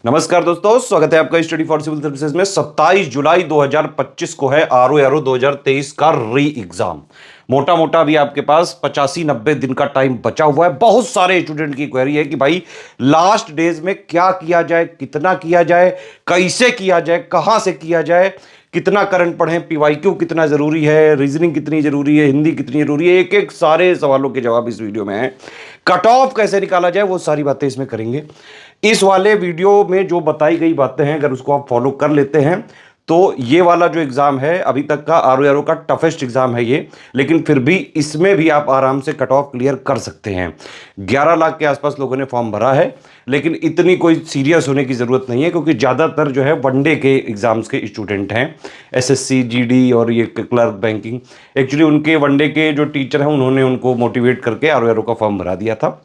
नमस्कार दोस्तों, स्वागत है आपका स्टडी फॉर सिविल सर्विसेज में। 27 जुलाई 2025 को है आरओ एरो 2023 का री एग्जाम। मोटा मोटा अभी आपके पास 85-90 दिन का टाइम बचा हुआ है। बहुत सारे स्टूडेंट की क्वेरी है कि भाई लास्ट डेज में क्या किया जाए, कितना किया जाए, कैसे किया जाए, कहां से किया जाए, कितना करंट पढ़ें, पीवाईक्यू कितना जरूरी है, रीजनिंग कितनी जरूरी है, हिंदी कितनी जरूरी है। एक एक सारे सवालों के जवाब इस वीडियो में है। कट ऑफ कैसे निकाला जाए वो सारी बातें इसमें करेंगे। इस वाले वीडियो में जो बताई गई बातें हैं अगर उसको आप फॉलो कर लेते हैं तो ये वाला जो एग्जाम है अभी तक का आरओ का टफेस्ट एग्जाम है ये, लेकिन फिर भी इसमें भी आप आराम से कट ऑफ क्लियर कर सकते हैं। 11 लाख के आसपास लोगों ने फॉर्म भरा है, लेकिन इतनी कोई सीरियस होने की जरूरत नहीं है क्योंकि ज्यादातर जो है वनडे के एग्जाम्स के स्टूडेंट हैं। एसएससी, जीडी और ये क्लर्क, बैंकिंग, एक्चुअली उनके वनडे के जो टीचर हैं उन्होंने उनको मोटिवेट करके आरओ का फॉर्म भरा दिया था।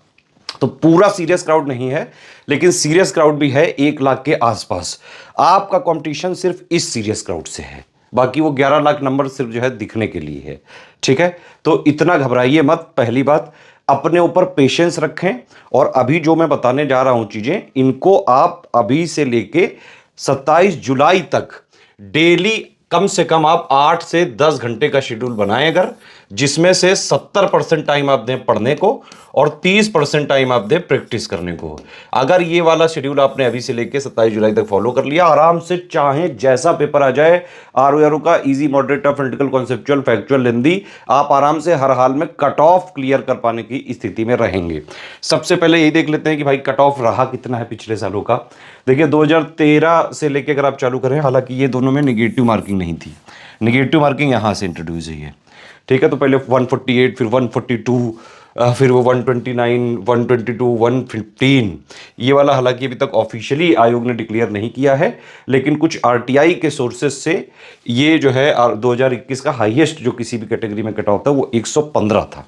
तो पूरा सीरियस क्राउड नहीं है, लेकिन सीरियस क्राउड भी है 1 लाख के आसपास। आपका कंपटीशन सिर्फ इस सीरियस क्राउड से है, बाकी वो 11 लाख नंबर सिर्फ जो है दिखने के लिए है। ठीक है, तो इतना घबराइए मत। पहली बात, अपने ऊपर पेशेंस रखें और अभी जो मैं बताने जा रहा हूं चीजें, इनको आप अभी से लेके 27 जुलाई तक डेली कम से कम आप 8 से 10 घंटे का शेड्यूल बनाएं अगर, जिसमें से 70% टाइम आप दें पढ़ने को और 30% टाइम आप दें प्रैक्टिस करने को। अगर ये वाला शेड्यूल आपने अभी से लेके 27 जुलाई तक फॉलो कर लिया, आराम से चाहे जैसा पेपर आ जाए, आरओ का easy, moderate, tough, critical, conceptual, factual, Hindi, आप आराम से हर हाल में कट ऑफ क्लियर कर पाने की स्थिति में रहेंगे। सबसे पहले यही देख लेते हैं कि भाई कट ऑफ रहा कितना है पिछले सालों का। देखिए 2013 से लेके अगर आप चालू करें, हालांकि ये दोनों में निगेटिव मार्किंग नहीं थी, निगेटिव मार्किंग यहां से इंट्रोड्यूस हुई है। ठीक है, तो पहले 148, फिर 142, फिर वो 129, 122, 115, ये वाला हालांकि अभी तक ऑफिशियली आयोग ने डिक्लेयर नहीं किया है, लेकिन कुछ आरटीआई के सोर्सेज से ये जो है 2021 का हाईएस्ट जो किसी भी कैटेगरी में कट ऑफ था वो 115 था।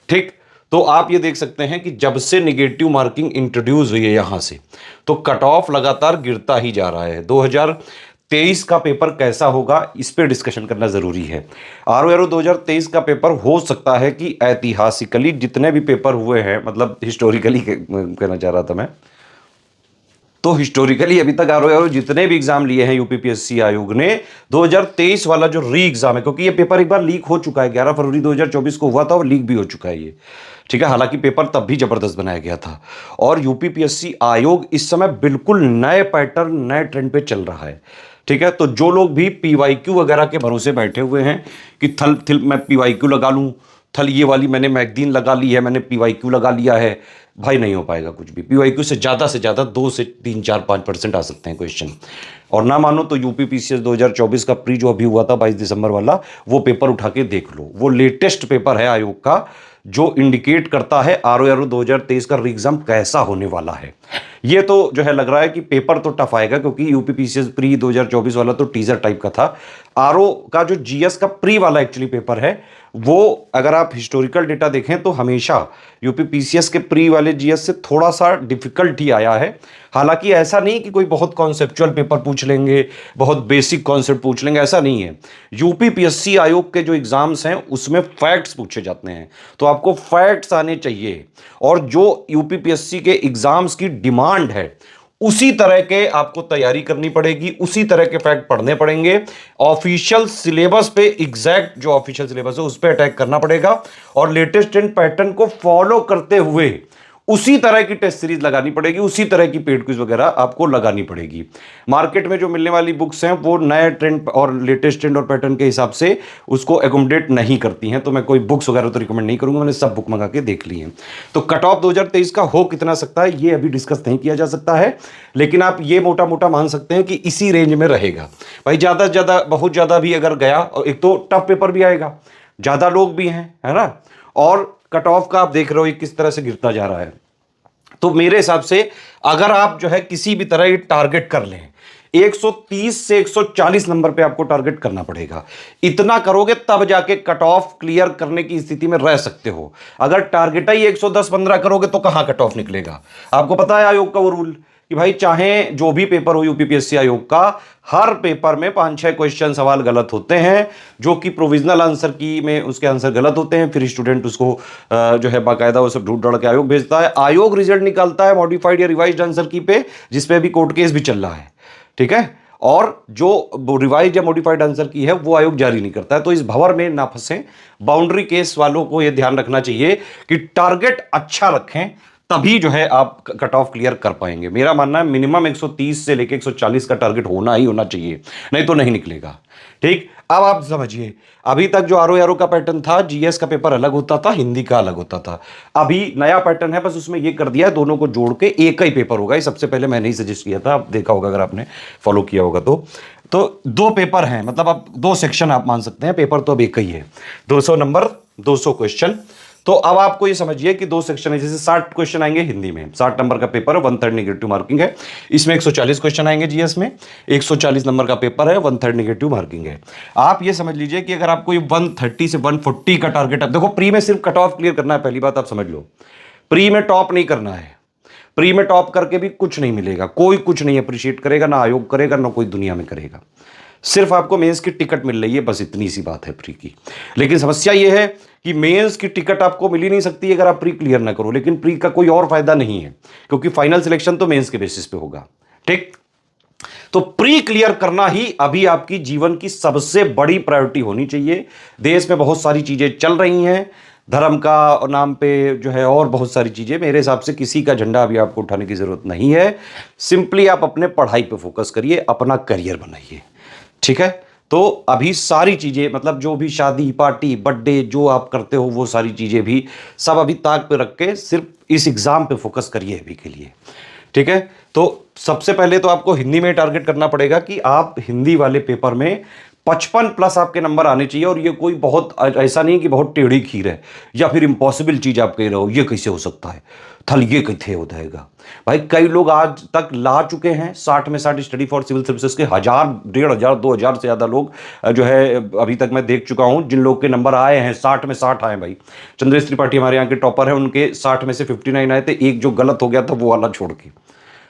ठीक, तो आप ये देख सकते हैं कि जब से निगेटिव मार्किंग इंट्रोड्यूस हुई है यहां से, तो कट ऑफ लगातार गिरता ही जा रहा है। 2023 का पेपर कैसा होगा इस पे डिस्कशन करना जरूरी है। आरओ 2023 का पेपर हो सकता है कि ऐतिहासिकली जितने भी पेपर हुए हैं, मतलब हिस्टोरिकली कहना चाह रहा था मैं, तो हिस्टोरिकली अभी तक आरओ जितने भी एग्जाम लिए हैं यूपीपीएससी आयोग ने, 2023 वाला जो री एग्जाम है, क्योंकि ये पेपर एक बार लीक हो चुका है, 11 फरवरी 2024 को हुआ था और लीक भी हो चुका है ये। ठीक है, हालांकि पेपर तब भी जबरदस्त बनाया गया था और यूपीपीएससी आयोग इस समय बिल्कुल नए पैटर्न, नए ट्रेंड पे चल रहा है। ठीक है, तो जो लोग भी पीवाईक्यू वगैरह के भरोसे बैठे हुए हैं कि थल थिल मैं पीवाईक्यू लगा लूं, थल ये वाली मैंने मैगजीन लगा ली है, मैंने पीवाईक्यू लगा लिया है, भाई नहीं हो पाएगा कुछ भी। पीवाईक्यू से ज़्यादा 2 से 3, 4, 5% आ सकते हैं क्वेश्चन। और ना मानो तो यूपीपीसीएस 2024 का प्री जो अभी हुआ था 22 दिसंबर वाला, वो पेपर उठा के देख लो, वो लेटेस्ट पेपर है आयोग का जो इंडिकेट करता है आरओ 2023 का री एग्जाम कैसा होने वाला है। ये तो जो है लग रहा है कि पेपर तो टफ आएगा, क्योंकि यूपीपीसीएस प्री 2024 वाला तो टीजर टाइप का था। आरओ का जो जीएस का प्री वाला एक्चुअली पेपर है, वो अगर आप हिस्टोरिकल डेटा देखें तो हमेशा यूपीपीसीएस के प्री वाले जीएस से थोड़ा सा डिफिकल्ट ही आया है। हालांकि ऐसा नहीं कि कोई बहुत कॉन्सेप्चुअल पेपर पूछ लेंगे, बहुत बेसिक कॉन्सेप्ट पूछ लेंगे, ऐसा नहीं है। यूपीपीएससी आयोग के जो एग्जाम्स हैं उसमें फैक्ट्स पूछे जाते हैं, तो आपको फैक्ट्स आने चाहिए और जो यूपीपीएससी के एग्जाम्स की डिमांड है उसी तरह के आपको तैयारी करनी पड़ेगी, उसी तरह के फैक्ट पढ़ने पड़ेंगे। ऑफिशियल सिलेबस पे, एग्जैक्ट जो ऑफिशियल सिलेबस है उस पर अटैक करना पड़ेगा और लेटेस्ट ट्रेंड पैटर्न को फॉलो करते हुए उसी तरह की टेस्ट सीरीज लगानी पड़ेगी, उसी तरह की पेड क्विज वगैरह आपको लगानी पड़ेगी। मार्केट में जो मिलने वाली बुक्स हैं वो नए ट्रेंड और लेटेस्ट ट्रेंड और पैटर्न के हिसाब से उसको एकोमोडेट नहीं करती हैं, तो मैं कोई बुक्स वगैरह तो रिकमेंड नहीं करूंगा, मैंने सब बुक मंगा के देख ली हैं। तो कट ऑफ 2023 का हो कितना सकता है ये अभी डिस्कस नहीं किया जा सकता है, लेकिन आप ये मोटा मोटा मान सकते हैं कि इसी रेंज में रहेगा। भाई ज्यादा से ज्यादा, बहुत ज्यादा भी अगर गया, और एक तो टफ पेपर भी आएगा, ज्यादा लोग भी हैं, है ना, और कट ऑफ का आप देख रहे हो ये किस तरह से गिरता जा रहा है। तो मेरे हिसाब से अगर आप जो है किसी भी तरह ये टारगेट कर लें, 130 से 140 नंबर पे आपको टारगेट करना पड़ेगा। इतना करोगे तब जाके कट ऑफ क्लियर करने की स्थिति में रह सकते हो। अगर टारगेट ही 110-15 करोगे तो कहां कट ऑफ निकलेगा। आपको पता है आयोग का वो रूल कि भाई चाहे जो भी पेपर हो यूपीपीएससी आयोग का, हर पेपर में 5-6 क्वेश्चन सवाल गलत होते हैं, जो कि प्रोविजनल आंसर की में उसके आंसर गलत होते हैं। फिर स्टूडेंट उसको जो है बाकायदा वो सब ढूंढ ढूंढ के आयोग भेजता है, आयोग रिजल्ट निकालता है मॉडिफाइड या रिवाइज्ड आंसर की पे, जिसपे अभी कोर्ट केस भी चल रहा है, ठीक है। और जो रिवाइज या मॉडिफाइड आंसर की है वो आयोग जारी नहीं करता है। तो इस भंवर में ना फंसे। बाउंड्री केस वालों को यह ध्यान रखना चाहिए कि टारगेट अच्छा रखें, तभी जो है आप कट ऑफ क्लियर कर पाएंगे। मेरा मानना है मिनिमम 130 से लेके 140 का टारगेट होना ही होना चाहिए, नहीं तो नहीं निकलेगा। ठीक, अब आप समझिए, अभी तक जो आरओ का पैटर्न था, जीएस का पेपर अलग होता था, हिंदी का अलग होता था। अभी नया पैटर्न है, बस उसमें ये कर दिया है दोनों को जोड़ के एक ही पेपर होगा। ये सबसे पहले मैंने ही सजेस्ट किया था, आप देखा होगा अगर आपने फॉलो किया होगा तो 2 पेपर हैं, मतलब आप 2 सेक्शन आप मान सकते हैं, पेपर तो अब एक ही है, 200 नंबर 200 क्वेश्चन। तो अब आपको ये समझिए कि 2 सेक्शन है, जैसे 60 क्वेश्चन आएंगे हिंदी में, 60 नंबर का पेपर है, 1/3 नेगेटिव मार्किंग है। इसमें 140 क्वेश्चन आएंगे जीएस में, 140 नंबर का पेपर है, 1/3 नेगेटिव मार्किंग है। आप ये समझ लीजिए कि अगर आपको 130 से 140 का टारगेट है, देखो प्री में सिर्फ कट ऑफ क्लियर करना है, पहली बात आप समझ लो, प्री में टॉप नहीं करना है। प्री में टॉप करके भी कुछ नहीं मिलेगा, कोई कुछ नहीं अप्रिशिएट करेगा, ना आयोग करेगा, ना कोई दुनिया में करेगा। सिर्फ आपको मेंस की टिकट मिल रही है, बस इतनी सी बात है प्री की। लेकिन समस्या यह है कि मेंस की टिकट आपको मिल ही नहीं सकती अगर आप प्री क्लियर ना करो। लेकिन प्री का कोई और फायदा नहीं है, क्योंकि फाइनल सिलेक्शन तो मेंस के बेसिस पे होगा। ठीक, तो प्री क्लियर करना ही अभी आपकी जीवन की सबसे बड़ी प्रायोरिटी होनी चाहिए। देश में बहुत सारी चीजें चल रही हैं, धर्म का नाम पे जो है, और बहुत सारी चीजें। मेरे हिसाब से किसी का झंडा अभी आपको उठाने की जरूरत नहीं है। सिंपली आप अपने पढ़ाई पे फोकस करिए, अपना करियर बनाइए, ठीक है। तो अभी सारी चीजें, मतलब जो भी शादी पार्टी बर्थडे जो आप करते हो, वो सारी चीजें भी सब अभी ताक पे रख के सिर्फ इस एग्जाम पे फोकस करिए अभी के लिए, ठीक है। तो सबसे पहले तो आपको हिंदी में टारगेट करना पड़ेगा कि आप हिंदी वाले पेपर में 55 प्लस आपके नंबर आने चाहिए। और ये कोई बहुत ऐसा नहीं कि बहुत टेढ़ी खीर है या फिर इम्पॉसिबल चीज आप कह रहे हो, ये कैसे हो सकता है, थल ये कैसे हो जाएगा। भाई कई लोग आज तक ला चुके हैं 60 में 60 स्टडी फॉर सिविल सर्विसेज के, 1000 1500 2000 से ज्यादा लोग जो है अभी तक मैं देख चुका हूं, जिन लोग के नंबर आए हैं 60 में 60 आए। भाई चंद्रेश त्रिपाठी हमारे यहाँ के टॉपर हैं, उनके 60 में से 59 आए थे, एक जो गलत हो गया था वो वाला छोड़ के।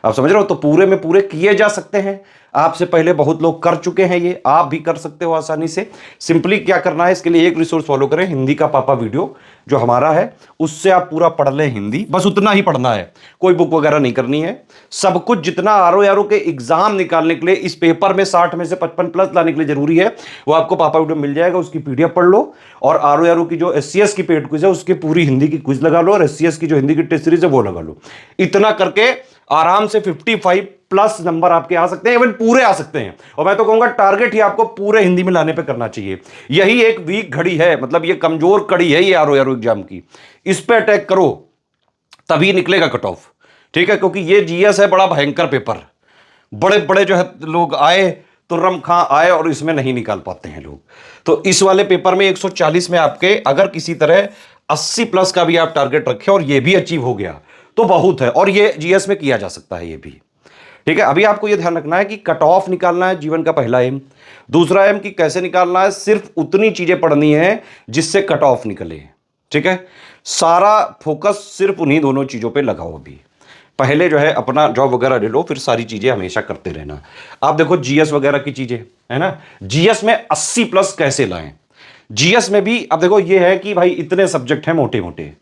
आप समझ रहे हो, तो पूरे में पूरे किए जा सकते हैं। आपसे पहले बहुत लोग कर चुके हैं, ये आप भी कर सकते हो आसानी से। सिंपली क्या करना है, इसके लिए एक रिसोर्स फॉलो करें, हिंदी का पापा वीडियो जो हमारा है, उससे आप पूरा पढ़ लें हिंदी, बस उतना ही पढ़ना है, कोई बुक वगैरह नहीं करनी है। सब कुछ जितना आरओ के एग्जाम निकालने के लिए इस पेपर में 60 में से 55 प्लस लाने के लिए जरूरी है, वो आपको पापा वीडियो मिल जाएगा, उसकी पीडीएफ पढ़ लो। और आरओ की जो एससीएस की पेड क्विज है, उसकी पूरी हिंदी की क्विज लगा लो, और एससीएस की जो हिंदी की टेस्ट सीरीज है वो लगा लो। इतना करके आराम से 55 प्लस नंबर आपके आ सकते हैं, इवन पूरे आ सकते हैं। और मैं तो कहूंगा टारगेट ही आपको पूरे हिंदी में लाने पे करना चाहिए। यही एक वीक घड़ी है, मतलब ये कमजोर कड़ी है ये आरओ एग्जाम की, इस पे अटैक करो तभी निकलेगा कट ऑफ, ठीक है। क्योंकि ये जीएस है बड़ा भयंकर पेपर, बड़े बड़े जो है लोग आए, तुर्रम खां आए, और इसमें नहीं निकाल पाते हैं लोग। तो इस वाले पेपर में 140 में आपके अगर किसी तरह 80 प्लस का भी आप टारगेट रखें और ये भी अचीव हो गया तो बहुत है, और ये जीएस में किया जा सकता है ये भी, ठीक है। अभी आपको ये ध्यान रखना है कि कट ऑफ निकालना है जीवन का पहला एम। दूसरा एम कि कैसे निकालना है, सिर्फ उतनी चीजें पढ़नी है जिससे कट ऑफ निकले, ठीक है। सारा फोकस सिर्फ उन्हीं दोनों चीजों पे लगाओ। अभी पहले जो है अपना जॉब वगैरह ले लो, फिर सारी चीजें हमेशा करते रहना। आप देखो जीएस वगैरह की चीजें है ना, जीएस में 80 प्लस कैसे लाएं। जीएस में भी अब देखो ये है कि भाई इतने सब्जेक्ट हैं मोटे मोटे,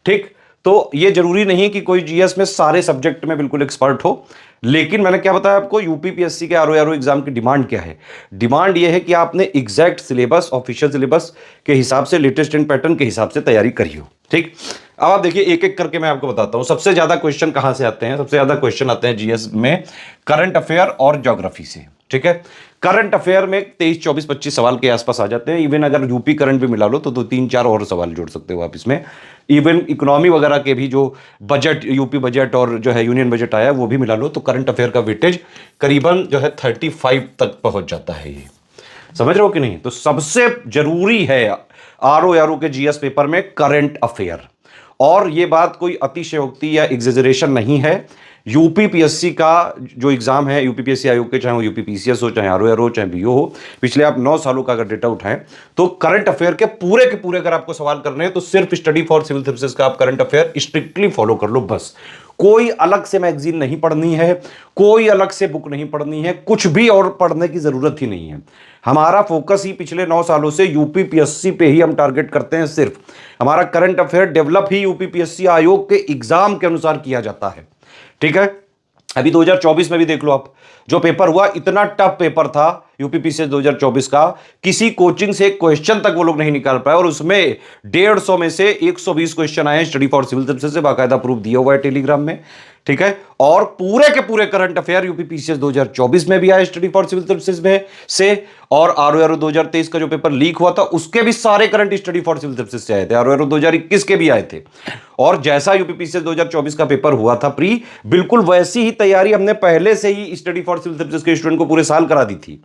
ठीक। तो ये जरूरी नहीं कि कोई जीएस में सारे सब्जेक्ट में बिल्कुल एक्सपर्ट हो। लेकिन मैंने क्या बताया आपको, यूपीपीएससी के आरओ एग्जाम की डिमांड क्या है। डिमांड ये है कि आपने एग्जैक्ट सिलेबस, ऑफिशियल सिलेबस के हिसाब से, लेटेस्ट एंड पैटर्न के हिसाब से तैयारी करी हो, ठीक। अब आप देखिए एक एक करके मैं आपको बताता हूं सबसे ज्यादा क्वेश्चन कहां से आते हैं। सबसे ज्यादा क्वेश्चन आते हैं जीएस में करंट अफेयर और ज्योग्राफी से, ठीक है। करंट अफेयर में 23 24 25 सवाल के आसपास आ जाते हैं। इवन अगर यूपी करंट भी मिला लो तो 2-3-4 और सवाल जोड़ सकते हो आप इसमें। इवन इकोनॉमी वगैरह के भी जो बजट, यूपी बजट और जो है यूनियन बजट आया वो भी मिला लो, तो करंट अफेयर का वेटेज करीबन जो है 35 तक पहुंच जाता है। ये समझ रहे हो कि नहीं। तो सबसे जरूरी है आरओ के जीएस पेपर में करंट अफेयर। और ये बात कोई अतिशयोक्ति या एग्जेजरेशन नहीं है। यूपीपीएससी का जो एग्जाम है, यूपीपीएससी आयोग के, चाहे वो यूपीपीसीएस हो, चाहे आरओ हो, चाहे बीओ हो, पिछले आप 9 सालों का अगर डेटा उठाएं तो करंट अफेयर के पूरे अगर आपको सवाल करने हैं तो सिर्फ स्टडी फॉर सिविल सर्विसेज का आप करंट अफेयर स्ट्रिक्टली फॉलो कर लो बस। कोई अलग से मैगजीन नहीं पढ़नी है, कोई अलग से बुक नहीं पढ़नी है, कुछ भी और पढ़ने की जरूरत ही नहीं है। हमारा फोकस ही पिछले 9 सालों से यूपी पीएससी पे ही हम टारगेट करते हैं। सिर्फ हमारा करंट अफेयर डेवलप ही यूपी पीएससी आयोग के एग्जाम के अनुसार किया जाता है। ठीक है, अभी 2024 में भी देख लो आप, जो पेपर हुआ इतना टफ पेपर था यूपीपीसीएस 2024 का, किसी कोचिंग से एक क्वेश्चन तक वो लोग नहीं निकाल पाए, और उसमें 150 में से 120 क्वेश्चन आए स्टडी फॉर सिविल सर्विसेज से, बाकायदा प्रूफ दिया हुआ है टेलीग्राम में। ठीक है, और पूरे के पूरे करंट अफेयर यूपीपीसीएस 2024 में भी आए स्टडी फॉर सिविल सर्विसेज में से, और आरओआरओ 2023 का जो पेपर लीक हुआ था उसके भी सारे current study for civil services से आए थे, आरओआरओ 2021 के भी आए थे। और जैसा यूपीपीसीएस 2024 का पेपर हुआ था प्री, बिल्कुल वैसी ही तैयारी हमने पहले से ही स्टडी फॉर सिविल सर्विसेज के स्टूडेंट को पूरे साल करा दी थी।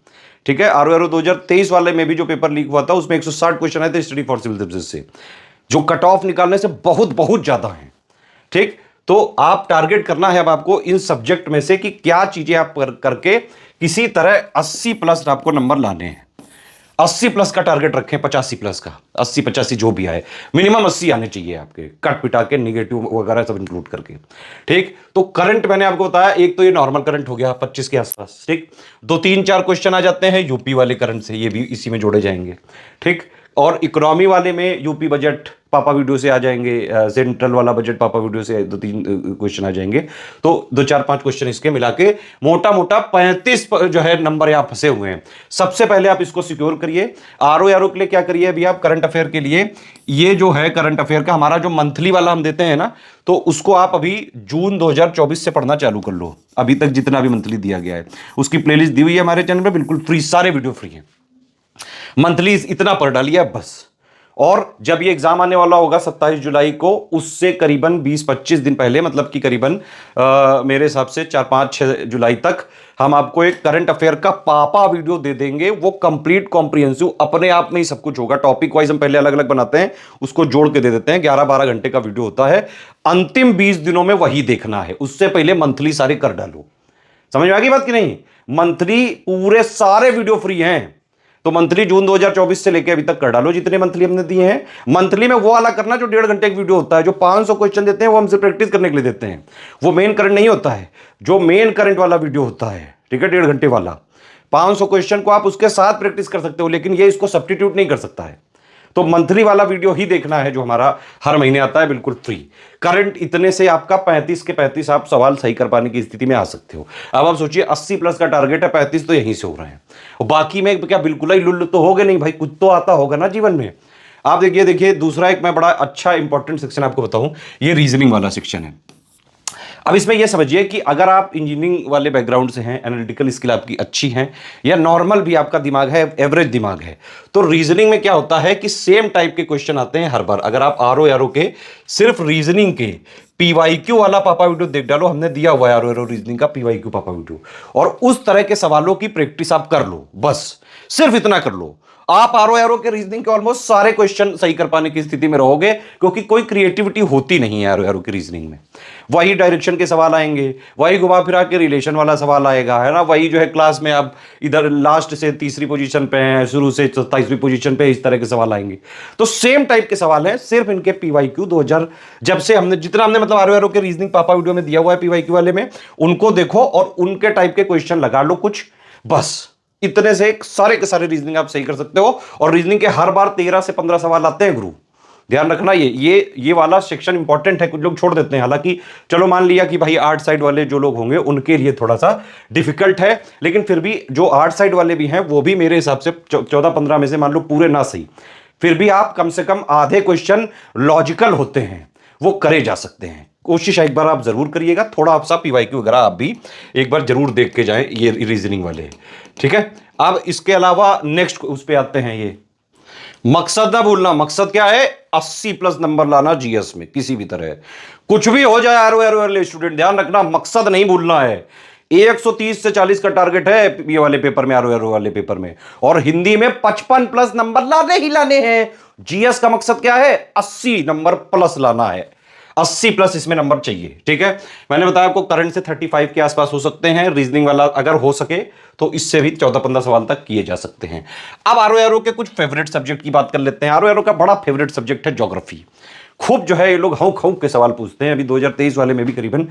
ठीक है, आरओआरओ 2023 वाले में भी जो पेपर लीक हुआ था उसमें 160 क्वेश्चन आए थे स्टडी फॉर सिविल सर्विसेज से, जो कट ऑफ निकालने से बहुत बहुत ज्यादा है। ठीक, तो आप टारगेट करना है अब आपको इन सब्जेक्ट में से कि क्या चीजें आप करके किसी तरह 80 प्लस आपको नंबर लाने हैं। 80 प्लस का टारगेट रखें, 85 प्लस का, 80 85 जो भी आए, मिनिमम 80 आने चाहिए आपके, कट पिटा के निगेटिव वगैरह सब इंक्लूड करके। ठीक, तो करंट मैंने आपको बताया, एक तो ये नॉर्मल करंट हो गया 25 के आसपास। ठीक, 2 3 4 क्वेश्चन आ जाते हैं यूपी वाले करंट से, ये भी इसी में जोड़े जाएंगे। ठीक, और इकोनॉमी वाले में यूपी बजट पापा वीडियो से आ जाएंगे, सेंट्रल वाला बजट पापा वीडियो से 2 3 क्वेश्चन आ जाएंगे। तो 2 4 5 क्वेश्चन इसके मिला के मोटा मोटा 35 जो है नंबर यहाँ फंसे हुए हैं। सबसे पहले आप इसको सिक्योर करिए। आरओआरओ के लिए क्या करिए अभी आप, करंट अफेयर के लिए ये जो है करंट अफेयर का हमारा जो मंथली वाला हम देते हैं ना, तो उसको आप अभी जून 2024 से पढ़ना चालू कर लो। अभी तक जितना भी मंथली दिया गया है उसकी प्लेलिस्ट दी हुई है हमारे चैनल में, बिल्कुल फ्री, सारे वीडियो फ्री हैं। मंथली इतना पढ़ डालिए बस। और जब ये एग्जाम आने वाला होगा 27 जुलाई को, उससे करीबन 20-25 दिन पहले, मतलब कि करीबन मेरे हिसाब से 4-5-6 जुलाई तक हम आपको एक करंट अफेयर का पापा वीडियो दे देंगे। वो कंप्लीट कॉम्प्रिहेंसिव अपने आप में ही सब कुछ होगा। टॉपिक वाइज हम पहले अलग अलग बनाते हैं, उसको जोड़ के दे देते हैं। 11-12 घंटे का वीडियो होता है, अंतिम 20 दिनों में वही देखना है। उससे पहले मंथली सारे कर डालो। समझ में आ गई बात कि नहीं? मंथली पूरे सारे वीडियो फ्री हैं, तो मंथली जून 2024 से लेके अभी तक कर डालो जितने मंथली हमने दिए हैं। मंथली में वो वाला करना जो 1.5 घंटे का वीडियो होता है, जो 500 क्वेश्चन देते हैं वो हमसे प्रैक्टिस करने के लिए देते हैं। वो मेन करंट नहीं होता है, जो मेन करंट वाला वीडियो होता है, ठीक है, 1.5 घंटे वाला। 500 क्वेश्चन को आप उसके साथ प्रैक्टिस कर सकते हो, लेकिन ये इसको सब्स्टिट्यूट नहीं कर सकता है। तो मंथली वाला वीडियो ही देखना है जो हमारा हर महीने आता है, बिल्कुल फ्री। करंट इतने से आपका 35 के 35 आप सवाल सही कर पाने की स्थिति में आ सकते हो। अब आप सोचिए 80 प्लस का टारगेट है, 35 तो यहीं से हो रहे हैं, और बाकी में क्या बिल्कुल ही लुल्ल तो हो गए नहीं भाई, कुछ तो आता होगा ना जीवन में। आप देखिए दूसरा एक मैं बड़ा अच्छा इंपॉर्टेंट सेक्शन आपको बताऊं, ये रीजनिंग वाला सेक्शन है। अब इसमें यह समझिए कि अगर आप इंजीनियरिंग वाले बैकग्राउंड से हैं, एनालिटिकल स्किल आपकी अच्छी है, या नॉर्मल भी आपका दिमाग है, एवरेज दिमाग है, तो रीजनिंग में क्या होता है कि सेम टाइप के क्वेश्चन आते हैं हर बार। अगर आप आरओ के सिर्फ रीजनिंग के पीवाईक्यू वाला पापा वीडियो देख डालो, हमने दिया हुआ है आरओ रीजनिंग का पीवाईक्यू पापा वीडियो, और उस तरह के सवालों की प्रैक्टिस आप कर लो, बस सिर्फ इतना कर लो, आप आरओ के रीजनिंग के ऑलमोस्ट सारे क्वेश्चन सही कर पाने की स्थिति में रहोगे, क्योंकि कोई क्रिएटिविटी होती नहीं है आरओ की रीजनिंग में। वही डायरेक्शन के सवाल आएंगे, वही घुमा फिरा के रिलेशन वाला सवाल आएगा, है ना, वही जो है क्लास में आप इधर लास्ट से तीसरी पोजीशन पे हैं, शुरू से 27वीं पोजीशन पे, इस तरह के सवाल आएंगे। तो सेम टाइप के सवाल हैं, सिर्फ इनके पीवाईक्यू 2000 जब से हमने जितना हमने मतलब आरओ के रीजनिंग पापा वीडियो में दिया हुआ है पीवाईक्यू वाले में, उनको देखो और उनके टाइप के क्वेश्चन लगा लो कुछ, बस इतने से सारे के सारे रीजनिंग आप सही कर सकते हो। और रीजनिंग के हर बार 13 से 15 सवाल आते हैं गुरु, ध्यान रखना। ये वाला सेक्शन इंपॉर्टेंट है, कुछ लोग छोड़ देते हैं। हालांकि चलो मान लिया कि भाई आर्ट साइड वाले जो लोग होंगे उनके लिए थोड़ा सा डिफिकल्ट है, लेकिन फिर भी जो आर्ट साइड वाले भी हैं वो भी मेरे हिसाब से 14-15 में से मान लो पूरे ना सही, फिर भी आप कम से कम आधे क्वेश्चन लॉजिकल होते हैं वो करे जा सकते हैं। कोशिश एक बार आप जरूर करिएगा, थोड़ा सा पीवाईक्यू वगैरह आप भी एक बार जरूर देख के जाएं, ये रीजनिंग वाले, ठीक है। अब इसके अलावा नेक्स्ट उस पे आते हैं, ये मकसद ना भूलना। मकसद क्या है? 80 प्लस नंबर लाना जीएस में, किसी भी तरह कुछ भी हो जाए आरओ स्टूडेंट, ध्यान रखना मकसद नहीं भूलना है। 130 से 40 का टारगेट है ये वाले पेपर में, आरओ वाले पेपर में, और हिंदी में 55 प्लस नंबर लाने ही लाने हैं। जीएस का मकसद क्या है? 80 नंबर प्लस लाना है, 80 प्लस इसमें नंबर चाहिए, ठीक है। मैंने बताया आपको करंट से 35 के आसपास हो सकते हैं, रीजनिंग वाला अगर हो सके तो इससे भी 14-15 सवाल तक किए जा सकते हैं। अब आरओ के कुछ फेवरेट सब्जेक्ट की बात कर लेते हैं। आरओ का बड़ा फेवरेट सब्जेक्ट है ज्योग्राफी। खूब जो है ये लोग हौक हौक के सवाल पूछते हैं। अभी 2023 वाले में भी करीबन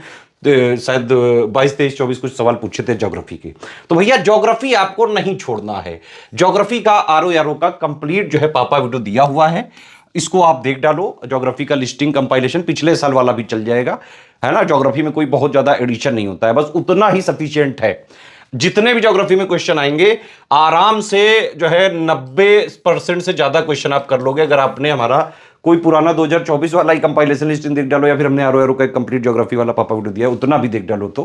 शायद 22, 23, 24 कुछ सवाल पूछे थे ज्योग्राफी के। तो भैया ज्योग्राफी आपको नहीं छोड़ना है। ज्योग्राफी का आरओ का कंप्लीट जो है पापा वीडियो दिया हुआ है, इसको आप देख डालो। ज्योग्राफी का लिस्टिंग कंपाइलेशन पिछले साल वाला भी चल जाएगा, है ना। ज्योग्राफी में कोई बहुत ज्यादा एडिशन नहीं होता है, बस उतना ही सफिशिएंट है। जितने भी ज्योग्राफी में क्वेश्चन आएंगे आराम से जो है 90% से ज्यादा क्वेश्चन आप कर लोगे अगर आपने हमारा कोई पुराना 2024 वाला ही कंपाइलेशन लिस्टिंग देख डालो, या फिर हमने आरओ का कंप्लीट ज्योग्राफी वाला पापा वीडियो दिया उतना भी देख डालो। तो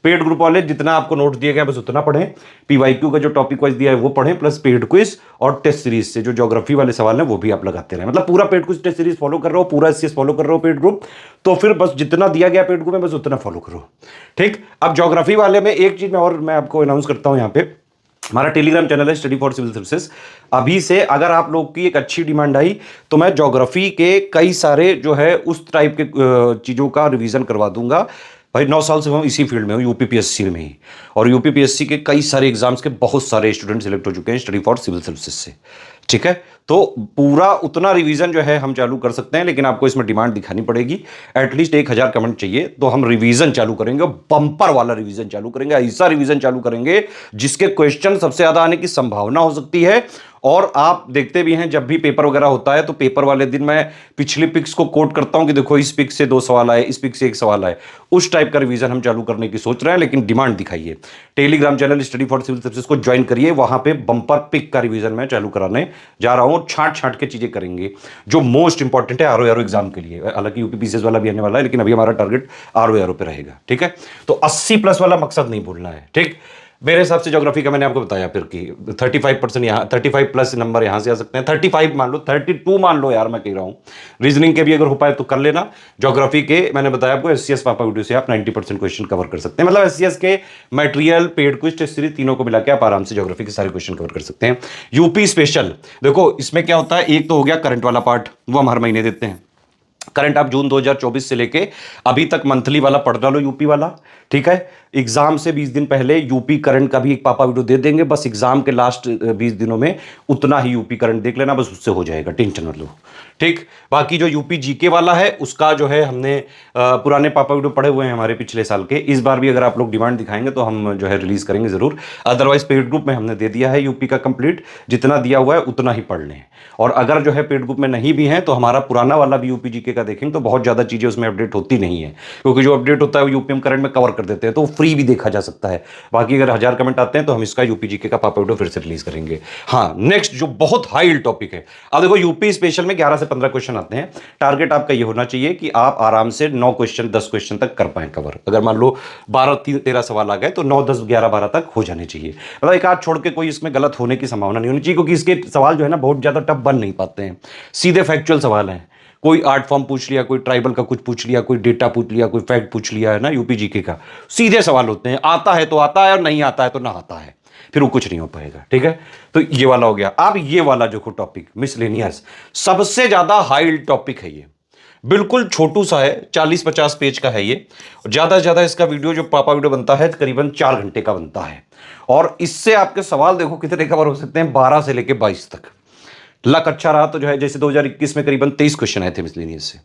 पेड ग्रुप वाले जितना आपको नोट दिए गए बस उतना पढ़ें, पीवाईक्यू का जो टॉपिक वाइज दिया है वो पढ़ें, प्लस पेड क्विज और टेस्ट सीरीज से जो ज्योग्राफी वाले सवाल हैं वो भी आप लगाते रहे। मतलब पूरा paid quiz test series follow कर रहे हो, पूरा एससीएस फॉलो कर रहे हो पेड ग्रुप, तो फिर बस जितना दिया गया पेड ग्रुप में बस उतना फॉलो करो, ठीक। अब ज्योग्राफी वाले में एक चीज और मैं आपको अनाउंस करता हूं, यहाँ पे हमारा टेलीग्राम चैनल है स्टडी फॉर सिविल सर्विसेज। अभी से अगर आप लोग की एक अच्छी डिमांड आई तो मैं ज्योग्राफी के कई सारे जो है उस टाइप के चीज़ों का रिवीजन करवा दूंगा। भाई 9 साल से हम इसी फील्ड में हूँ, यूपीपीएससी में ही, और यूपीपीएससी के कई सारे एग्जाम्स के बहुत सारे स्टूडेंट सिलेक्ट हो चुके हैं स्टडी फॉर सिविल सर्विसेज से, ठीक है। तो पूरा उतना रिवीजन जो है हम चालू कर सकते हैं, लेकिन आपको इसमें डिमांड दिखानी पड़ेगी। एटलीस्ट 1000 कमेंट चाहिए तो हम रिवीजन चालू करेंगे, बंपर वाला रिवीजन चालू करेंगे, ऐसा रिवीजन चालू करेंगे जिसके क्वेश्चन सबसे ज्यादा आने की संभावना हो सकती है। और आप देखते भी हैं जब भी पेपर वगैरह होता है तो पेपर वाले दिन मैं पिछली पिक्स को कोट करता हूं कि देखो इस पिक से 2 सवाल आए, इस पिक से 1 सवाल आए। उस टाइप का रिवीजन हम चालू करने की सोच रहे हैं, लेकिन डिमांड दिखाइए। Telegram channel study for civil services को ज्वाइन करिए, वहां पे बंपर पिक का रिवीजन मैं चालू कराने जा रहा हूं। छांट छांट के चीजें करेंगे जो मोस्ट इंपॉर्टेंट है आरओ एग्जाम के लिए। हालांकि यूपीपीसीएस वाला भी आने वाला है, लेकिन अभी हमारा टारगेट आरओ पे रहेगा, ठीक है। तो 80+ वाला मकसद नहीं भूलना है, ठीक। मेरे हिसाब से ज्योग्राफी का मैंने आपको बताया फिर कि 35% यहाँ 35+ नंबर यहाँ से आ सकते हैं, 35 मान लो, 32 मान लो यार, मैं कह रहा हूँ। रीजनिंग के भी अगर हो पाए तो कर लेना। ज्योग्राफी के मैंने बताया आपको एससीएस पापा वीडियो से आप 90% क्वेश्चन कवर कर सकते हैं। मतलब एससीएस के material, paid quiz, test series तीनों को मिला के आप आराम से ज्योग्राफी के सारे क्वेश्चन कवर कर सकते हैं। यूपी स्पेशल देखो इसमें क्या होता है, एक तो हो गया करंट वाला पार्ट, वो हम हर महीने देते हैं। करंट आप जून 2024 से लेके अभी तक मंथली वाला पढ़ डालो, यूपी वाला, ठीक है। एग्जाम से 20 दिन पहले यूपी करंट का भी एक पापा वीडियो दे देंगे, बस एग्जाम के लास्ट 20 दिनों में उतना ही यूपी करंट देख लेना, बस उससे हो जाएगा, टेंशन मत लो, ठीक। बाकी जो यूपी जीके वाला है उसका जो है हमने पुराने पापा वीडियो पढ़े हुए हैं हमारे पिछले साल के, इस बार भी अगर आप लोग डिमांड दिखाएंगे तो हम जो है रिलीज करेंगे जरूर। अदरवाइज पेड ग्रुप में हमने दे दिया है यूपी का कंप्लीट, जितना दिया हुआ है उतना ही पढ़ लें। और अगर जो है पेड ग्रुप में नहीं भी है तो हमारा पुराना वाला भी यूपी जीके का देखेंगे तो बहुत ज्यादा चीजें उसमें अपडेट होती नहीं है, क्योंकि जो अपडेट होता है वो यूपीएम करंट में कवर कर देते हैं, तो फ्री भी देखा जा सकता है। बाकी अगर 1000 कमेंट आते हैं तो हम इसका यूपी जीके का पापा वीडियो फिर से रिलीज करेंगे। हाँ, नेक्स्ट जो बहुत हाई टॉपिक है, अब देखो यूपी स्पेशल में 11 से 15 क्वेश्चन आते हैं। टारगेट आपका ये होना चाहिए कि आप आराम से 9 क्वेश्चन 10 क्वेश्चन तक कर पाए कवर। अगर मान लो 12-13 सवाल आ गए तो 9, 10, 11, 12 तक हो जाने चाहिए। मतलब एक आध छोड़ के कोई इसमें गलत होने की संभावना नहीं होनी चाहिए, क्योंकि इसके सवाल जो है ना बहुत ज्यादा टफ बन नहीं पाते हैं, सीधे फैक्चुअल सवाल हैं। कोई आर्ट फॉर्म पूछ लिया, कोई ट्राइबल का कुछ पूछ लिया, कोई डेटा पूछ लिया, कोई फैक्ट पूछ लिया, है ना, यूपी जीके का सीधे सवाल होते हैं। आता है तो आता है और नहीं आता है तो ना आता है, फिर वो कुछ नहीं हो पाएगा, ठीक है। तो ये वाला हो गया। अब ये वाला जो टॉपिक मिसलेनियस, सबसे ज्यादा हाई टॉपिक है ये, बिल्कुल छोटू सा है, 40-50 पेज का है ये। ज्यादा से ज्यादा इसका वीडियो जो पापा वीडियो बनता है करीबन 4 घंटे का बनता है, और इससे आपके सवाल देखो कितने कवर हो सकते हैं, 12 से लेके 22 तक। लक अच्छा रहा तो जो है जैसे 2021 में करीबन 23 क्वेश्चन आए थे मिसलेनियस से।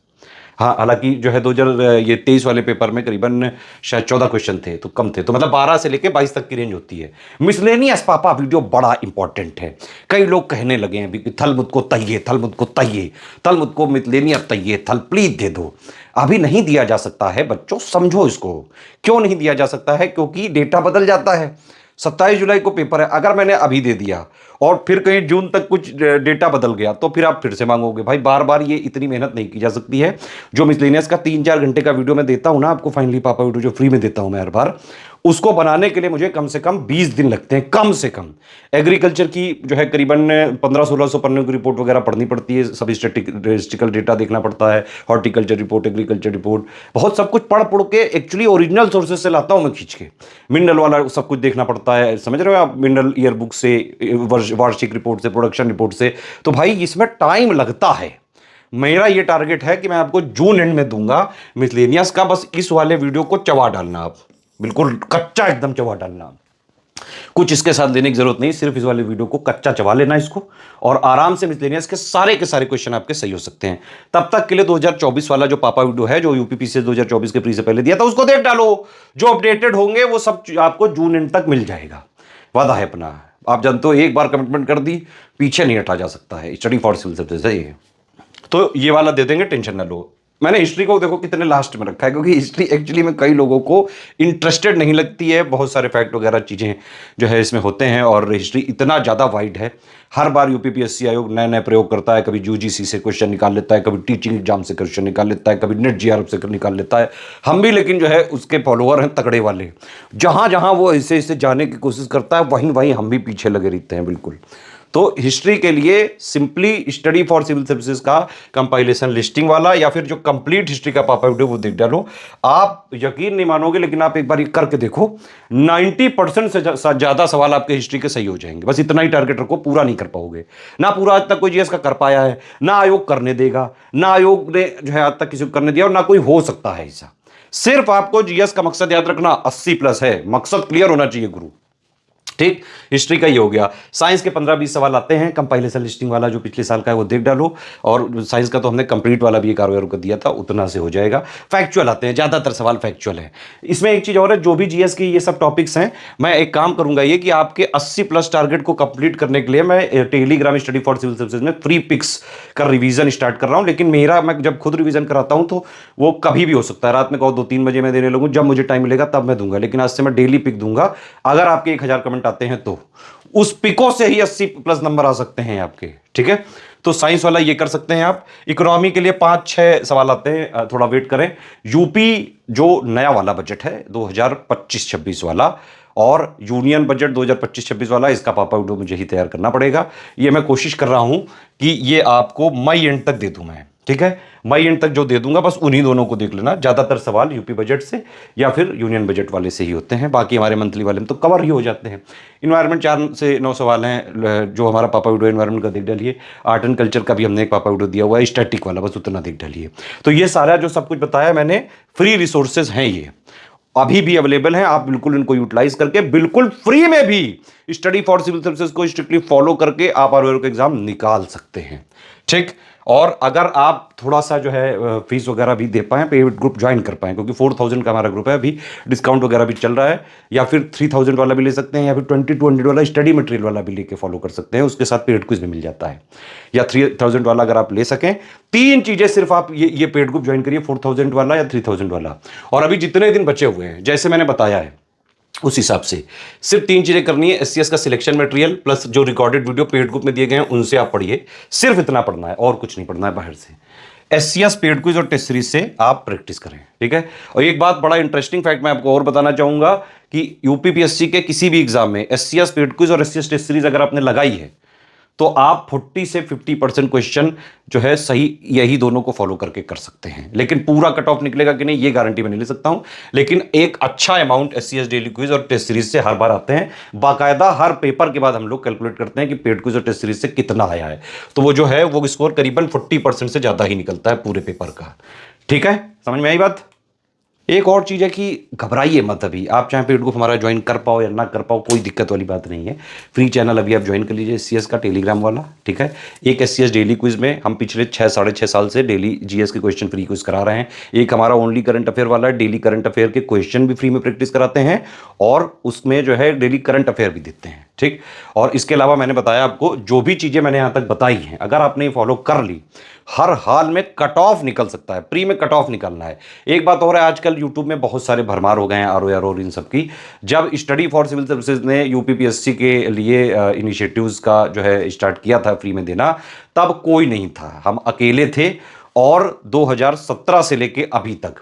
हाँ, हालांकि जो है 2023 वाले पेपर में करीबन शायद 14 क्वेश्चन थे तो कम थे, तो मतलब 12 से लेके 22 तक की रेंज होती है। मिसलेनियस पापा वीडियो बड़ा इंपॉर्टेंट है। कई लोग कहने लगे हैं अभी कि थल मुझको तइये, थल मुझको तइये, थल मुझको मिसलेनियस तइये, थल प्लीज दे दो। अभी नहीं दिया जा सकता है बच्चों, समझो इसको। क्यों नहीं दिया जा सकता है? क्योंकि डेटा बदल जाता है। 27 जुलाई को पेपर है, अगर मैंने अभी दे दिया और फिर कहीं जून तक कुछ डेटा बदल गया तो फिर आप फिर से मांगोगे। भाई बार बार ये इतनी मेहनत नहीं की जा सकती है। जो मिसलेनियस का 3-4 घंटे का वीडियो मैं देता हूं ना आपको, फाइनली पापा वीडियो जो फ्री में देता हूं मैं हर बार, उसको बनाने के लिए मुझे कम से कम 20 दिन लगते हैं, कम से कम। एग्रीकल्चर की जो है करीबन 1500-1600 पन्नों की रिपोर्ट वगैरह पढ़नी पड़ती है, सब स्टैटिस्टिकल डेटा देखना पड़ता है, हॉर्टिकल्चर रिपोर्ट, एग्रीकल्चर रिपोर्ट, बहुत सब कुछ पढ़ के एक्चुअली ओरिजिनल सोर्सेज से लाता हूं मैं खींच के। मिनरल वाला सब कुछ देखना पड़ता है, समझ रहे हो आप, मिनरल ईयर बुक से, वार्षिक रिपोर्ट से, प्रोडक्शन रिपोर्ट से। तो भाई इसमें टाइम लगता है। मेरा ये टारगेट है कि मैं आपको जून एंड में दूंगा मिसलेनियस का, बस इस वाले वीडियो को चबा डालना, आप बिल्कुल कच्चा एकदम चबा डालना। कुछ इसके साथ लेने की जरूरत नहीं, सिर्फ इस वाले वीडियो को कच्चा चबा लेना इसको और आराम से मिसलेनियस के सारे क्वेश्चन आपके सही हो सकते हैं। तब तक के लिए 2024 वाला जो पापा वीडियो है, जो यूपीपीसी 2024 के प्री से पहले दिया था, उसको देख डालो। जो अपडेटेड होंगे वो सब आपको जून एंड तक मिल जाएगा, वादा है अपना। आप जानते हो, एक बार कमिटमेंट कर दी, पीछे नहीं हटा जा सकता है। स्टडी फॉर सिविल सर्विसेज है ये। तो ये वाला दे देंगे, टेंशन ना लो। मैंने हिस्ट्री को देखो कितने लास्ट में रखा है, क्योंकि हिस्ट्री एक्चुअली में कई लोगों को इंटरेस्टेड नहीं लगती है। बहुत सारे फैक्ट वगैरह चीज़ें जो है इसमें होते हैं, और हिस्ट्री इतना ज़्यादा वाइड है। हर बार यूपीपीएससी आयोग नए नए प्रयोग करता है। कभी यूजीसी से क्वेश्चन निकाल लेता है, कभी टीचिंग एग्जाम से क्वेश्चन निकाल लेता है, कभी नेट जीआरएफ से निकाल लेता है। हम भी लेकिन जो है उसके फॉलोअर हैं तगड़े वाले। जहाँ जहाँ वो ऐसे ऐसे जाने की कोशिश करता है, वहीं वहीं हम भी पीछे लगे रहते हैं बिल्कुल। तो हिस्ट्री के लिए simply study for civil services का कंपाइलेशन लिस्टिंग वाला, या फिर जो कंप्लीट हिस्ट्री का पापा वीडियो वो देख डालो। आप यकीन नहीं मानोगे, लेकिन आप एक बार ये करके देखो, 90% से ज्यादा सवाल आपके हिस्ट्री के सही हो जाएंगे। बस इतना ही टारगेट रखो, पूरा नहीं कर पाओगे। ना पूरा आज तक कोई जीएस का कर पाया है, ना आयोग करने देगा, ना आयोग ने जो है आज तक किसी को करने दिया, और ना कोई हो सकता है ऐसा। सिर्फ आपको जीएस का मकसद याद रखना 80+ है, मकसद क्लियर होना चाहिए गुरु। ठीक, हिस्ट्री का ही हो गया। साइंस के 15-20 सवाल आते हैं, कंपाइलेशन लिस्टिंग वाला जो पिछले साल का है वो देख डालो। और साइंस का तो हमने कंप्लीट वाला भी एक आर को दिया था, उतना से हो जाएगा। फैक्चुअल आते हैं, ज़्यादातर सवाल फैक्चुअल है। इसमें एक चीज़ और है, जो भी जीएस की ये सब टॉपिक्स हैं, मैं एक काम करूंगा ये कि आपके 80+ टारगेट को कंप्लीट करने के लिए मैं Telegram study for civil services में फ्री पिक्स का रिवीजन स्टार्ट कर रहा हूँ। लेकिन मेरा, मैं जब खुद रिवीजन कराता हूँ तो वो कभी भी हो सकता है, रात में कहो 2-3 बजे मैं देने लगूँ, जब मुझे टाइम मिलेगा तब मैं दूंगा। लेकिन आज से मैं डेली पिक दूंगा। अगर आपके 1000 कमेंट आते हैं तो उस पिको से ही 80+ नंबर आ सकते हैं आपके। ठीक है, तो साइंस वाला ये कर सकते हैं आप। इकोनॉमी के लिए 5-6 सवाल आते हैं, थोड़ा वेट करें। यूपी जो नया वाला बजट है 2025-26 वाला, और यूनियन बजट 2025-26 वाला, इसका पापा वीडियो मुझे ही तैयार करना पड़ेगा। ये मैं कोशिश कर रहा हूं कि ये आपको मई एंड तक दे दूं मैं। ठीक है, मई एंड तक जो दे दूंगा, बस उन्हीं दोनों को देख लेना। ज्यादातर सवाल यूपी बजट से या फिर यूनियन बजट वाले से ही होते हैं, बाकी हमारे मंथली वाले में तो कवर ही हो जाते हैं। इन्वायरमेंट 4 से 9 सवाल हैं, जो हमारा पापा वीडियो इन्वायरमेंट का देख डालिए। आर्ट एंड कल्चर का भी हमने एक पापा वीडियो दिया हुआ है, स्टैटिक वाला, बस उतना देख डालिए। तो ये सारा जो सब कुछ बताया मैंने, फ्री रिसोर्सेज हैं, ये अभी भी अवेलेबल हैं। आप बिल्कुल इनको यूटिलाइज करके, बिल्कुल फ्री में भी स्टडी फॉर सिविल सर्विसेज को स्ट्रिक्टली फॉलो करके आप आरओआर का एग्जाम निकाल सकते हैं। ठीक, और अगर आप थोड़ा सा जो है फीस वगैरह भी दे पाएं, पेड ग्रुप ज्वाइन कर पाएं, क्योंकि 4000 का हमारा ग्रुप है, अभी डिस्काउंट वगैरह भी चल रहा है। या फिर 3000 वाला भी ले सकते हैं, या फिर 2200 वाला स्टडी मटेरियल वाला भी लेके फॉलो कर सकते हैं, उसके साथ पेड क्विज भी मिल जाता है। या 3000 वाला अगर आप ले सकें, 3 चीजें सिर्फ आप ये पेड ग्रुप ज्वाइन करिए, 4000 वाला या 3000 वाला। और अभी जितने दिन बचे हुए हैं, जैसे मैंने बताया है उस हिसाब से सिर्फ 3 चीजें करनी है। एससीएस का सिलेक्शन मटेरियल प्लस जो रिकॉर्डेड वीडियो पेड ग्रुप में दिए गए हैं उनसे आप पढ़िए, सिर्फ इतना पढ़ना है और कुछ नहीं पढ़ना है बाहर से। एससीएस पेड क्विज और टेस्ट सीरीज से आप प्रैक्टिस करें। ठीक है, और एक बात बड़ा इंटरेस्टिंग फैक्ट मैं आपको और बताना चाहूंगा कि यूपीपीएससी के किसी भी एग्जाम में एससीएस पेड क्विज और एससीएस टेस्ट सीरीज अगर आपने लगाई है, तो आप 40 से 50% क्वेश्चन जो है सही यही दोनों को फॉलो करके कर सकते हैं। लेकिन पूरा कट ऑफ निकलेगा कि नहीं, ये गारंटी मैं नहीं ले सकता हूं। लेकिन एक अच्छा अमाउंट एससीएस डेली क्विज और टेस्ट सीरीज से हर बार आते हैं। बाकायदा हर पेपर के बाद हम लोग कैलकुलेट करते हैं कि पेड क्विज और टेस्ट सीरीज से कितना आया है, तो वो जो है वो स्कोर करीबन 40% से ज्यादा ही निकलता है पूरे पेपर का। ठीक है, समझ में आई बात। एक और चीज़ है कि घबराइए मत। अभी आप चाहे पेड ग्रुप हमारा ज्वाइन कर पाओ या ना कर पाओ, कोई दिक्कत वाली बात नहीं है। फ्री चैनल अभी आप ज्वाइन कर लीजिए एससीएस का टेलीग्राम वाला। ठीक है, एक एससीएस डेली क्विज में हम पिछले 6-6.5 साल से डेली जीएस के क्वेश्चन फ्री क्विज करा रहे हैं। एक हमारा ओनली करंट अफेयर वाला है, डेली करंट अफेयर के क्वेश्चन भी फ्री में प्रैक्टिस कराते हैं, और उसमें जो है डेली करंट अफेयर भी देते हैं। ठीक, और इसके अलावा मैंने बताया आपको जो भी चीज़ें मैंने यहाँ तक बताई हैं, अगर आपने फॉलो कर ली, हर हाल में कट ऑफ निकल सकता है। प्री में कट ऑफ निकलना है। एक बात और है, आजकल यूट्यूब में बहुत सारे भरमार हो गए हैं आरओआर और इन सब की। जब स्टडी फॉर सिविल सर्विसेज ने यूपीपीएससी के लिए इनिशिएटिव्स का जो है स्टार्ट किया था फ्री में देना, तब कोई नहीं था, हम अकेले थे। और 2017 से लेके अभी तक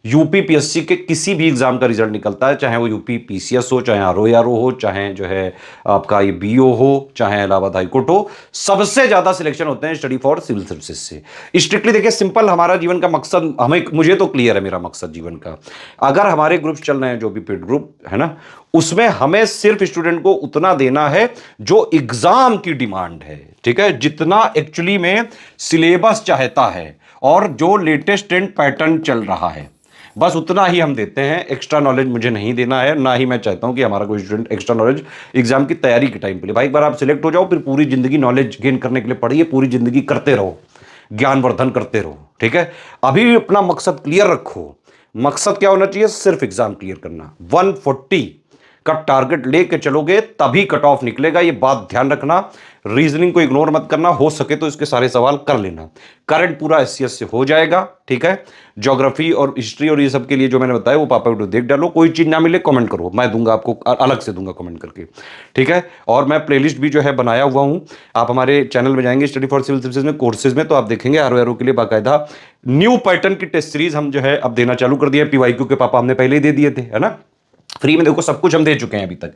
यूपीपीएससी के किसी भी एग्जाम का रिजल्ट निकलता है, चाहे वो यूपी पीसीएस हो, चाहे आरओआर हो, चाहे जो है आपका ये बीओ हो, चाहे इलाहाबाद हाईकोर्ट हो, सबसे ज्यादा सिलेक्शन होते हैं स्टडी फॉर सिविल सर्विसेज से। स्ट्रिक्टली देखिए, सिंपल हमारा जीवन का मकसद, मुझे तो क्लियर है मेरा मकसद जीवन का। अगर हमारे ग्रुप चल रहे हैं, जो भी पेड ग्रुप है ना, उसमें हमें सिर्फ स्टूडेंट को उतना देना है जो एग्जाम की डिमांड है। ठीक है, जितना एक्चुअली में सिलेबस चाहता है और जो लेटेस्ट ट्रेंड पैटर्न चल रहा है, बस उतना ही हम देते हैं, एक्स्ट्रा नॉलेज मुझे नहीं देना है, ना ही मैं चाहता हूं कि हमारा कोई स्टूडेंट एक्स्ट्रा नॉलेज एग्जाम की तैयारी के टाइम पे ले। भाई एक बार आप सिलेक्ट हो जाओ, फिर पूरी जिंदगी नॉलेज गेन करने के लिए पढ़िए, पूरी जिंदगी करते रहो, ज्ञानवर्धन करते रहो, ठीक है। अभी अपना मकसद क्लियर रखो। मकसद क्या होना चाहिए? सिर्फ एग्जाम क्लियर करना। 140 का टारगेट लेके चलोगे तभी कट ऑफ निकलेगा, ये बात ध्यान रखना। रीजनिंग को इग्नोर मत करना, हो सके तो इसके सारे सवाल कर लेना। करंट पूरा एससीएस से हो जाएगा, ठीक है। ज्योग्राफी और हिस्ट्री और ये सब के लिए जो मैंने बताया वो पापा वीडियो देख डालो। कोई चीज ना मिले कमेंट करो, मैं दूंगा आपको, अलग से दूंगा कमेंट करके, ठीक है। और मैं प्लेलिस्ट भी जो है बनाया हुआ हूं, आप हमारे चैनल में जाएंगे स्टडी फॉर सिविल सर्विसेज में कोर्सेज में, तो आप देखेंगे आरओ के लिए बाकायदा न्यू पैटर्न की टेस्ट सीरीज हम जो है अब देना चालू कर दिया। पीवाईक्यू के पापा हमने पहले ही दे दिए थे, है ना, फ्री में। देखो सब कुछ हम दे चुके हैं अभी तक।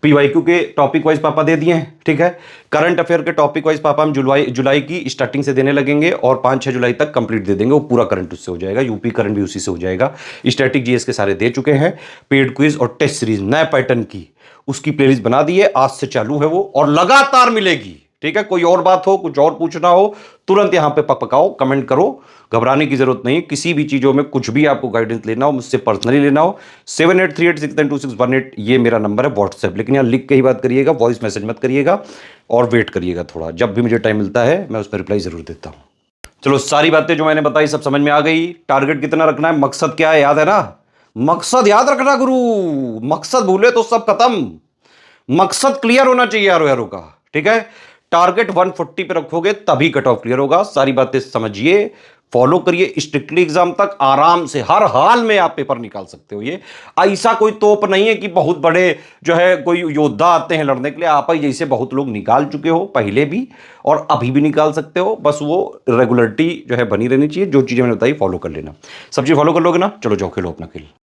पीवाईक्यू के टॉपिक वाइज पापा दे दिए हैं, ठीक है। करंट अफेयर के टॉपिक वाइज पापा हम जुलाई की स्टार्टिंग से देने लगेंगे और 5-6 जुलाई तक कंप्लीट दे देंगे। वो पूरा करंट उससे हो जाएगा, यूपी करंट भी उसी से हो जाएगा। स्टैटिक जीएस के सारे दे चुके हैं। पेड क्विज और टेस्ट सीरीज नए पैटर्न की उसकी प्लेलिस्ट बना दी है, आज से चालू है वो, और लगातार मिलेगी, ठीक है। कोई और बात हो, कुछ और पूछना हो, तुरंत यहां पे पकाओ, कमेंट करो, घबराने की जरूरत नहीं। किसी भी चीजों में कुछ भी आपको गाइडेंस लेना हो, मुझसे पर्सनली लेना हो, 7838692618 ये मेरा नंबर है व्हाट्सएप। लेकिन यहां लिख के ही बात करिएगा, वॉइस मैसेज मत करिएगा, और वेट करिएगा थोड़ा। जब भी मुझे टाइम मिलता है मैं उस पर रिप्लाई जरूर देता हूं। चलो, सारी बातें जो मैंने बताई सब समझ में आ गई। टारगेट कितना रखना है, मकसद क्या है, याद है ना? मकसद याद रखना गुरु, मकसद भूले तो सब खत्म। मकसद क्लियर होना चाहिए यारो का, ठीक है। टारगेट 140 पे रखोगे तभी कट ऑफ क्लियर होगा। सारी बातें समझिए, फॉलो करिए, स्ट्रिक्टली एग्जाम तक आराम से हर हाल में आप पेपर निकाल सकते हो। ये ऐसा कोई तोप नहीं है कि बहुत बड़े जो है कोई योद्धा आते हैं लड़ने के लिए। आप ही जैसे बहुत लोग निकाल चुके हो पहले भी, और अभी भी निकाल सकते हो। बस वो रेगुलरिटी जो है बनी रहनी चाहिए। जो चीजें मैंने बताई फॉलो कर लेना, सब चीज फॉलो कर लोगे ना, चलो जाओ खेलो अपना खेल।